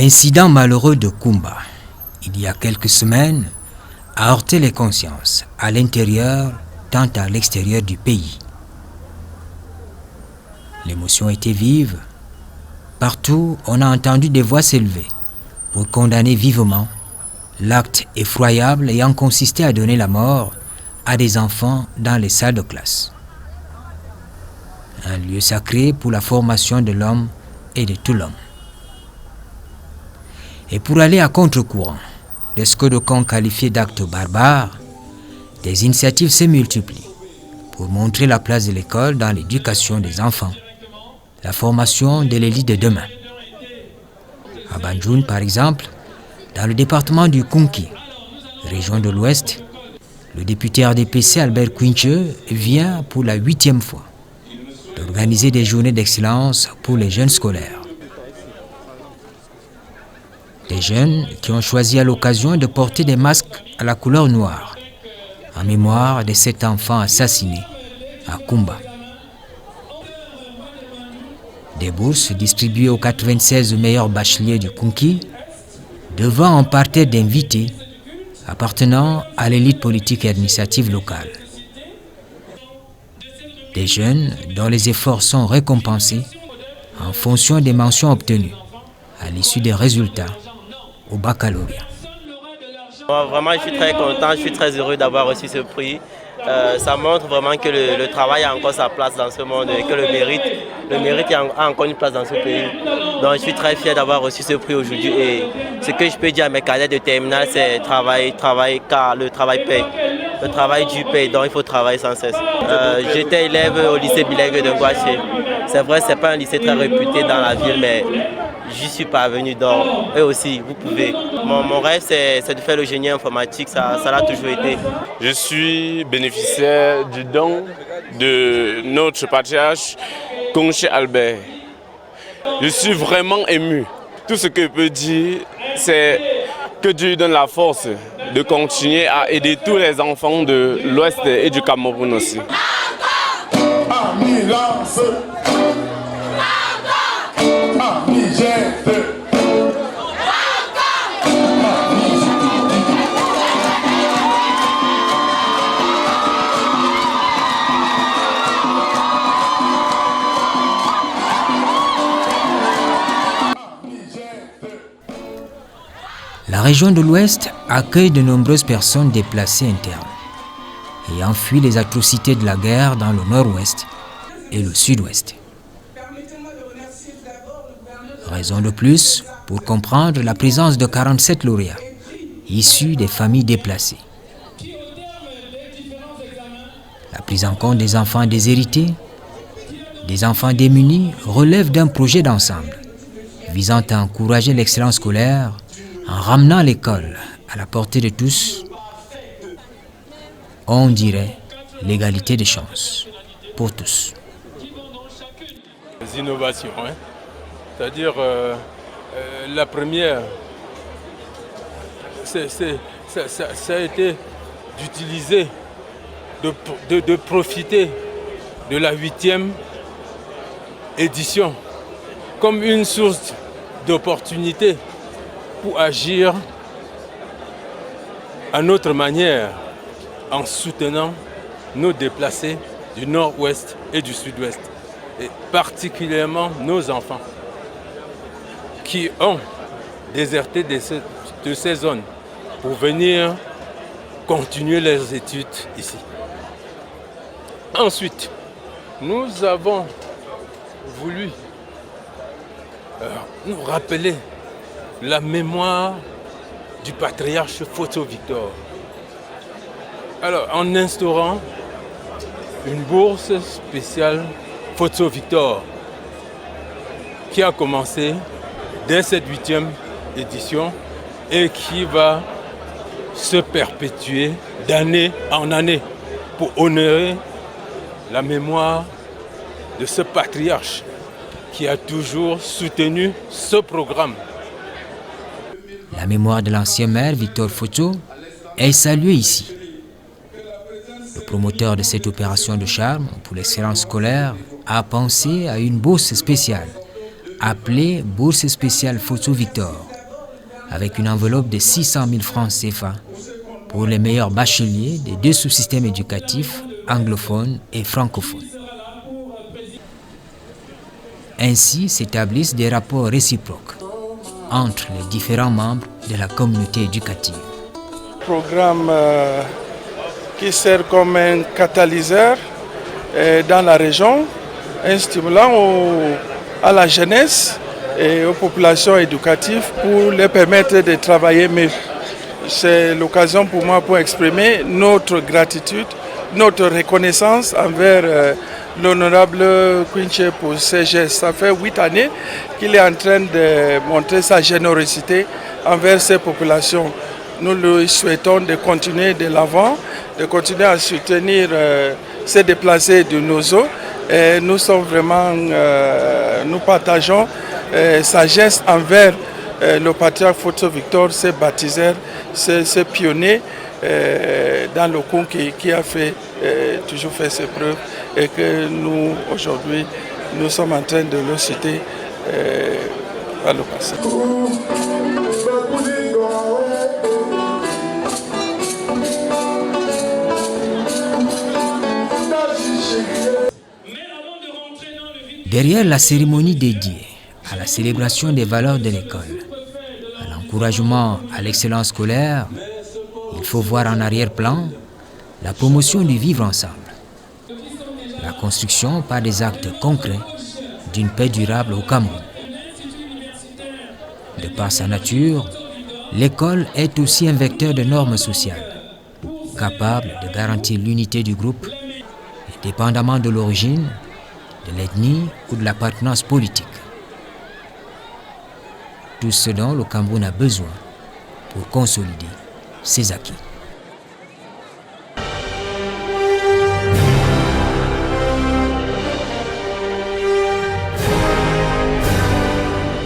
L'incident malheureux de Kumba, il y a quelques semaines, a heurté les consciences, à l'intérieur tant à l'extérieur du pays. L'émotion était vive. Partout, on a entendu des voix s'élever pour condamner vivement l'acte effroyable ayant consisté à donner la mort à des enfants dans les salles de classe. Un lieu sacré pour la formation de l'homme et de tout l'homme. Et pour aller à contre-courant de ce que d'aucuns qualifiaient d'actes barbares, des initiatives se multiplient pour montrer la place de l'école dans l'éducation des enfants, la formation de l'élite de demain. À Banjul, par exemple, dans le département du Kunki, région de l'Ouest, le député RDPC Albert Quinche vient pour la 8e fois d'organiser des journées d'excellence pour les jeunes scolaires. Des jeunes qui ont choisi à l'occasion de porter des masques à la couleur noire, en mémoire de 7 enfants assassinés à Kumba. Des bourses distribuées aux 96 meilleurs bacheliers du Kunki devant un parterre d'invités appartenant à l'élite politique et administrative locale. Des jeunes dont les efforts sont récompensés en fonction des mentions obtenues à l'issue des résultats au baccalauréat. Vraiment, je suis très content, je suis très heureux d'avoir reçu ce prix. Ça montre vraiment que le travail a encore sa place dans ce monde et que le mérite a encore une place dans ce pays. Donc je suis très fier d'avoir reçu ce prix aujourd'hui. Et ce que je peux dire à mes cadets de terminale, c'est travail, car le travail paye. Le travail du paye, donc il faut travailler sans cesse. J'étais élève au lycée bilingue de Ngouaché. C'est vrai, ce n'est pas un lycée très réputé dans la ville, mais j'y suis parvenu, donc eux aussi, vous pouvez. Mon rêve, c'est de faire le génie informatique, ça l'a toujours été. Je suis bénéficiaire du don de notre patriarche, Kunche Albert. Je suis vraiment ému. Tout ce que je peux dire, c'est que Dieu donne la force de continuer à aider tous les enfants de l'Ouest et du Cameroun aussi. La région de l'Ouest accueille de nombreuses personnes déplacées internes ayant fui les atrocités de la guerre dans le Nord-Ouest et le Sud-Ouest. Raison de plus pour comprendre la présence de 47 lauréats issus des familles déplacées. La prise en compte des enfants déshérités, des enfants démunis relève d'un projet d'ensemble visant à encourager l'excellence scolaire en ramenant l'école à la portée de tous. On dirait l'égalité des chances pour tous. Les innovations, c'est-à-dire la première, ça a été d'utiliser, de profiter de la 8e édition comme une source d'opportunité pour agir à notre manière en soutenant nos déplacés du Nord-Ouest et du Sud-Ouest, et particulièrement nos enfants qui ont déserté de ces zones pour venir continuer leurs études ici. Ensuite, nous avons voulu nous rappeler la mémoire du patriarche Photo Victor. Alors, en instaurant une bourse spéciale Photo Victor qui a commencé dès cette 8e édition et qui va se perpétuer d'année en année pour honorer la mémoire de ce patriarche qui a toujours soutenu ce programme. La mémoire de l'ancien maire Victor Photo est saluée ici. Le promoteur de cette opération de charme pour l'excellence scolaire a pensé à une bourse spéciale appelée Bourse spéciale Photo Victor avec une enveloppe de 600 000 francs CFA pour les meilleurs bacheliers des 2 sous-systèmes éducatifs anglophones et francophones. Ainsi s'établissent des rapports réciproques entre les différents membres de la communauté éducative. Programme qui sert comme un catalyseur dans la région, un stimulant à la jeunesse et aux populations éducatives pour les permettre de travailler mieux. C'est l'occasion pour moi pour exprimer notre gratitude, notre reconnaissance envers l'honorable Quinche pour ces gestes. Ça fait 8 années qu'il est en train de montrer sa générosité envers ces populations. Nous lui souhaitons de continuer de l'avant, de continuer à soutenir ces déplacés de Nozo. Et nous sommes vraiment, nous partageons sa geste envers le patriarche Foto Victor, ces baptiseurs, ces pionniers dans le Congo qui a toujours fait ses preuves et que nous, aujourd'hui, nous sommes en train de le citer par le passé. Derrière la cérémonie dédiée à la célébration des valeurs de l'école, à l'encouragement à l'excellence scolaire, il faut voir en arrière-plan la promotion du vivre ensemble, la construction par des actes concrets d'une paix durable au Cameroun. De par sa nature, l'école est aussi un vecteur de normes sociales, capable de garantir l'unité du groupe, indépendamment de l'origine, de l'ethnie ou de l'appartenance politique. Tout ce dont le Cameroun a besoin pour consolider ses acquis.